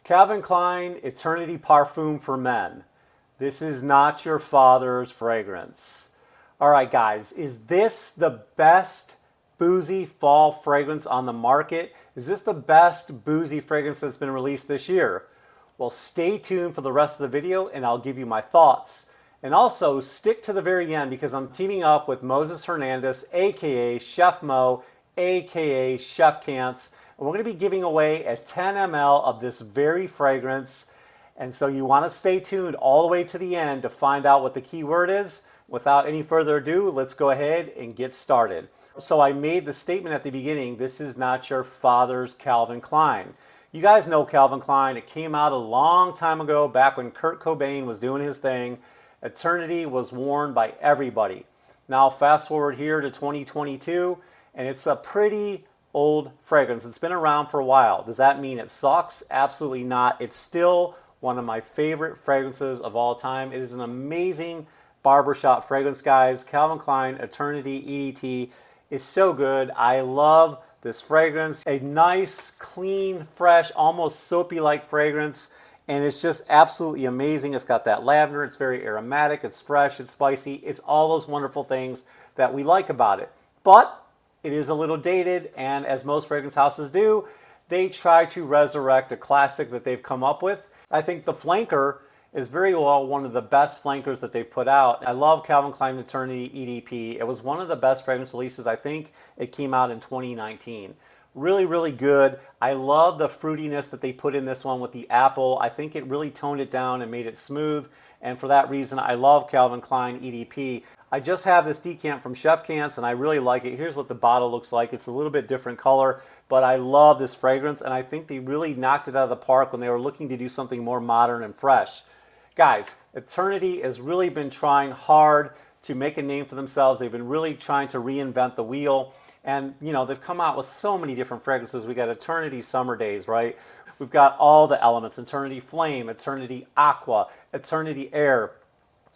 Calvin Klein Eternity Parfum for Men. This is not your father's fragrance. All right, guys, is this the best boozy fall fragrance on the market? Is this the best boozy fragrance that's been released this year? Well, stay tuned for the rest of the video and I'll give you my thoughts. And also stick to the very end because I'm teaming up with Moses Hernandez, aka Chef Mo, aka Chef Cants. And we're going to be giving away a 10 ml of this very fragrance. And so you want to stay tuned all the way to the end to find out what the key word is. Without any further ado, let's go ahead and get started. So I made the statement at the beginning, this is not your father's Calvin Klein. You guys know Calvin Klein. It came out a long time ago, back when Kurt Cobain was doing his thing. Eternity was worn by everybody. Now fast forward here to 2022, and it's a pretty old fragrance. It's been around for a while. Does that mean it sucks? Absolutely not. It's still one of my favorite fragrances of all time. It is an amazing barbershop fragrance, guys. Calvin Klein Eternity EDT is so good. I love this fragrance. A nice, clean, fresh, almost soapy-like fragrance. And it's just absolutely amazing. It's got that lavender. It's very aromatic. It's fresh. It's spicy. It's all those wonderful things that we like about it. But it is a little dated, and as most fragrance houses do, they try to resurrect a classic that they've come up with. I think the Flanker is very well one of the best flankers that they've put out. I love Calvin Klein Eternity EDP. It was one of the best fragrance releases. I think it came out in 2019. Really, really good. I love the fruitiness that they put in this one with the apple. I think it really toned it down and made it smooth. And for that reason, I love Calvin Klein EDP. I just have this decant from Chef Cants and I really like it. Here's what the bottle looks like. It's a little bit different color, but I love this fragrance and I think they really knocked it out of the park when they were looking to do something more modern and fresh. Guys, Eternity has really been trying hard to make a name for themselves. They've been really trying to reinvent the wheel. And, you know, they've come out with so many different fragrances. We got Eternity Summer Days, right? We've got all the elements, Eternity Flame, Eternity Aqua, Eternity Air.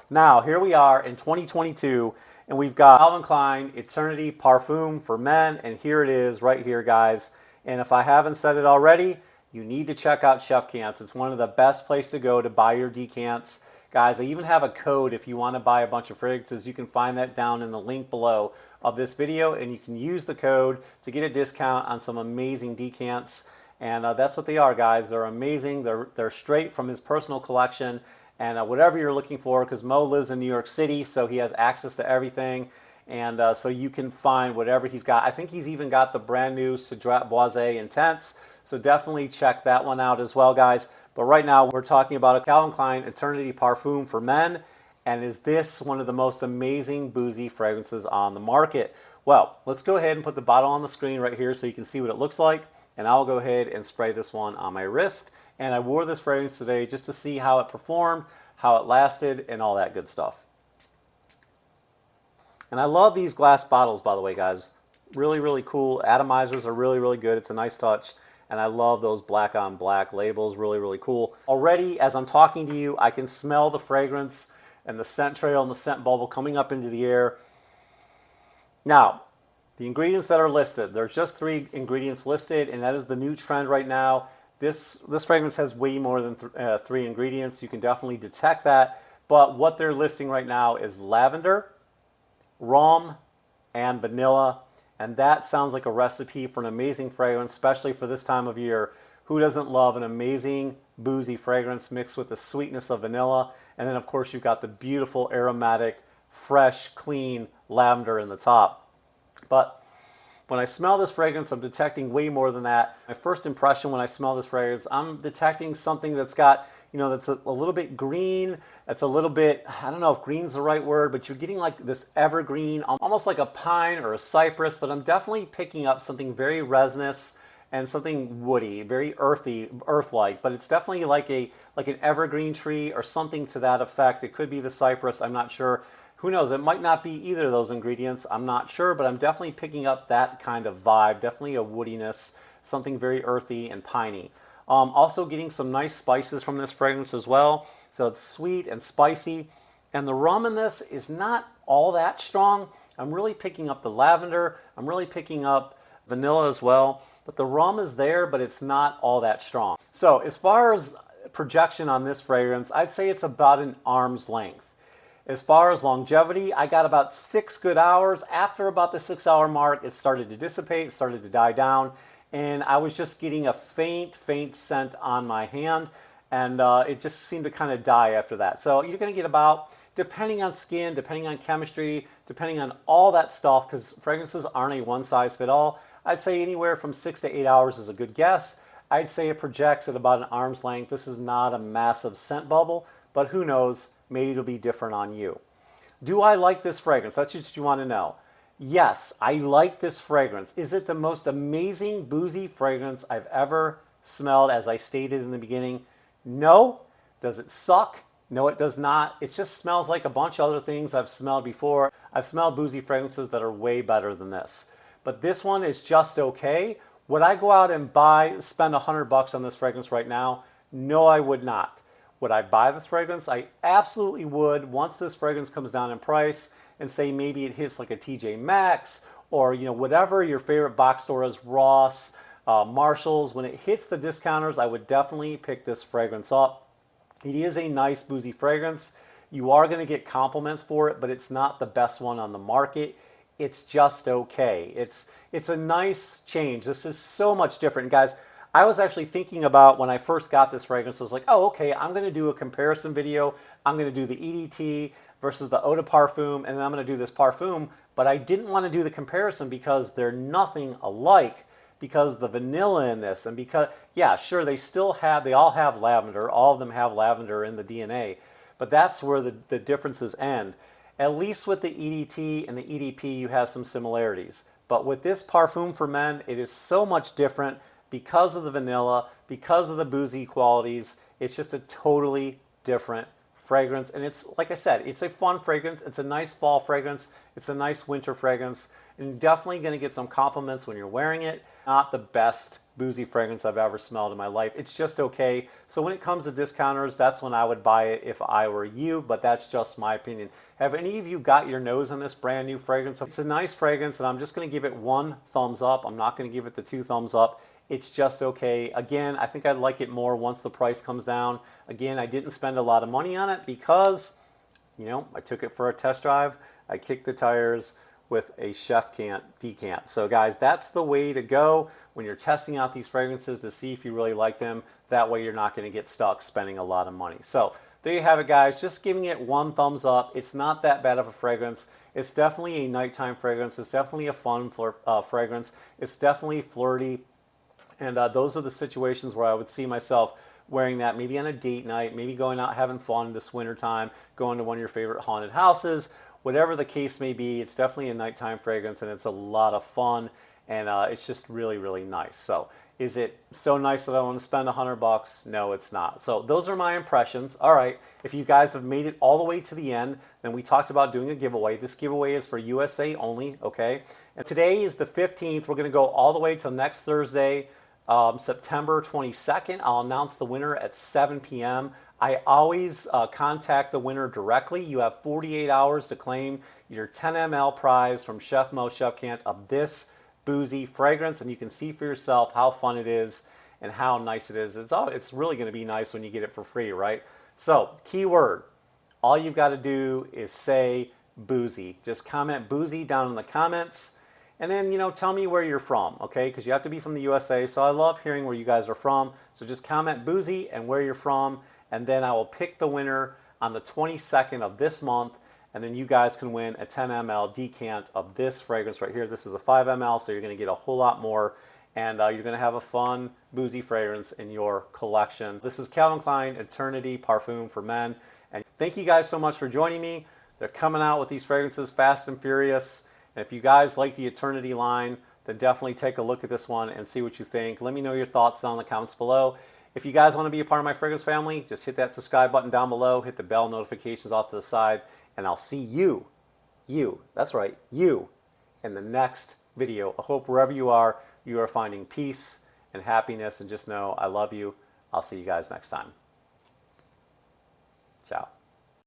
Now, here we are in 2022, and we've got Calvin Klein Eternity Parfum for Men, and here it is right here, guys. And if I haven't said it already, you need to check out Chef Cants. It's one of the best places to go to buy your decants. Guys, I even have a code if you want to buy a bunch of fragrances. You can find that down in the link below of this video, and you can use the code to get a discount on some amazing decants. And that's what they are, guys. They're amazing. They're straight from his personal collection. And whatever you're looking for, because Mo lives in New York City, so he has access to everything. And so you can find whatever he's got. I think he's even got the brand new Cedrat Boisé Intense. So definitely check that one out as well, guys. But right now we're talking about a Calvin Klein Eternity Parfum for Men. And is this one of the most amazing boozy fragrances on the market? Well, let's go ahead and put the bottle on the screen right here so you can see what it looks like. And I'll go ahead and spray this one on my wrist. And I wore this fragrance today just to see how it performed, how it lasted, and all that good stuff. And I love these glass bottles, by the way, guys. Really, really cool. Atomizers are really, really good. It's a nice touch. And I love those black on black labels. Really, really cool. Already, as I'm talking to you, I can smell the fragrance and the scent trail and the scent bubble coming up into the air. Now, the ingredients that are listed. There's just 3 ingredients listed, and that is the new trend right now. This fragrance has way more than 3 ingredients. You can definitely detect that. But what they're listing right now is lavender, rum, and vanilla. And that sounds like a recipe for an amazing fragrance, especially for this time of year. Who doesn't love an amazing boozy fragrance mixed with the sweetness of vanilla? And then, of course, you've got the beautiful, aromatic, fresh, clean lavender in the top. But when I smell this fragrance, I'm detecting way more than that. My first impression when I smell this fragrance, I'm detecting something that's got, you know, that's a little bit green. It's a little bit, I don't know if green's the right word, but you're getting like this evergreen, almost like a pine or a cypress, but I'm definitely picking up something very resinous and something woody, very earthy, earth-like, but it's definitely like an evergreen tree or something to that effect. It could be the cypress, I'm not sure. Who knows? It might not be either of those ingredients. I'm not sure, but I'm definitely picking up that kind of vibe. Definitely a woodiness, something very earthy and piney. Also getting some nice spices from this fragrance as well. So it's sweet and spicy. And the rum in this is not all that strong. I'm really picking up the lavender. I'm really picking up vanilla as well. but the rum is there, but it's not all that strong. So as far as projection on this fragrance, I'd say it's about an arm's length. As far as longevity, I got about 6 good hours. After about the 6-hour mark, it started to dissipate, it started to die down, and I was just getting a faint scent on my hand, and it just seemed to kind of die after that. So you're going to get about, depending on skin, depending on chemistry, depending on all that stuff, because fragrances aren't a one-size-fit-all, I'd say anywhere from 6 to 8 hours is a good guess. I'd say it projects at about an arm's length. This is not a massive scent bubble, but who knows, maybe it'll be different on you. Do I like this fragrance? That's just what you want to know. Yes, I like this fragrance. Is it the most amazing boozy fragrance I've ever smelled, as I stated in the beginning? No. Does it suck? No, it does not. It just smells like a bunch of other things I've smelled before. I've smelled boozy fragrances that are way better than this. But this one is just okay. Would I go out and spend $100 on this fragrance right now? No, I would not. Would I buy this fragrance? I absolutely would once this fragrance comes down in price and say maybe it hits like a TJ Maxx or whatever your favorite box store is, Ross, Marshalls. When it hits the discounters, I would definitely pick this fragrance up. It is a nice boozy fragrance. You are going to get compliments for it, but it's not the best one on the market. It's just okay. It's a nice change. This is so much different. Guys, I was actually thinking about when I first got this fragrance, I was like, oh, okay, I'm going to do a comparison video. I'm going to do the EDT versus the Eau de Parfum, and then I'm going to do this Parfum, but I didn't want to do the comparison because they're nothing alike, because the vanilla in this, and because, yeah, sure, they all have lavender. All of them have lavender in the DNA, but that's where the differences end. At least with the EDT and the EDP, you have some similarities. But with this Parfum for Men, it is so much different because of the vanilla, because of the boozy qualities. It's just a totally different fragrance. And it's, like I said, it's a fun fragrance. It's a nice fall fragrance. It's a nice winter fragrance. And you're definitely going to get some compliments when you're wearing it. Not the best boozy fragrance I've ever smelled in my life. It's just okay. So when it comes to discounters, that's when I would buy it if I were you, but that's just my opinion. Have any of you got your nose on this brand new fragrance? It's a nice fragrance, and I'm just going to give it 1 thumbs up. I'm not going to give it the 2 thumbs up. It's just okay. Again, I think I'd like it more once the price comes down. Again, I didn't spend a lot of money on it because, I took it for a test drive. I kicked the tires with a chef decant. So guys, that's the way to go when you're testing out these fragrances, to see if you really like them. That way you're not going to get stuck spending a lot of money. So there you have it, guys. Just giving it 1 thumbs up. It's not that bad of a fragrance. It's definitely a nighttime fragrance. It's definitely a fun fragrance. It's definitely flirty. And those are the situations where I would see myself wearing that, maybe on a date night, maybe going out having fun this winter time, going to one of your favorite haunted houses. Whatever the case may be, it's definitely a nighttime fragrance, and it's a lot of fun, and it's just really, really nice. So is it so nice that I want to spend $100? No, it's not. So those are my impressions. All right, if you guys have made it all the way to the end, then we talked about doing a giveaway. This giveaway is for USA only, okay? And today is the 15th. We're going to go all the way till next Thursday, September 22nd. I'll announce the winner at 7 p.m. I always contact the winner directly. You have 48 hours to claim your 10 ml prize from Chef Mo Chef Cant of this boozy fragrance, and you can see for yourself how fun it is and how nice it is. It's really going to be nice when you get it for free, right? So, keyword. All you've got to do is say boozy. Just comment boozy down in the comments. And then, tell me where you're from, okay? Because you have to be from the USA. So I love hearing where you guys are from. So just comment boozy and where you're from. And then I will pick the winner on the 22nd of this month. And then you guys can win a 10 ml decant of this fragrance right here. This is a 5 ml, so you're going to get a whole lot more. And you're going to have a fun, boozy fragrance in your collection. This is Calvin Klein Eternity Parfum for Men. And thank you guys so much for joining me. They're coming out with these fragrances fast and furious. And if you guys like the Eternity line, then definitely take a look at this one and see what you think. Let me know your thoughts down in the comments below. If you guys want to be a part of my fragrance family, just hit that subscribe button down below, hit the bell notifications off to the side, and I'll see you, that's right, you, in the next video. I hope wherever you are finding peace and happiness, and just know I love you. I'll see you guys next time. Ciao.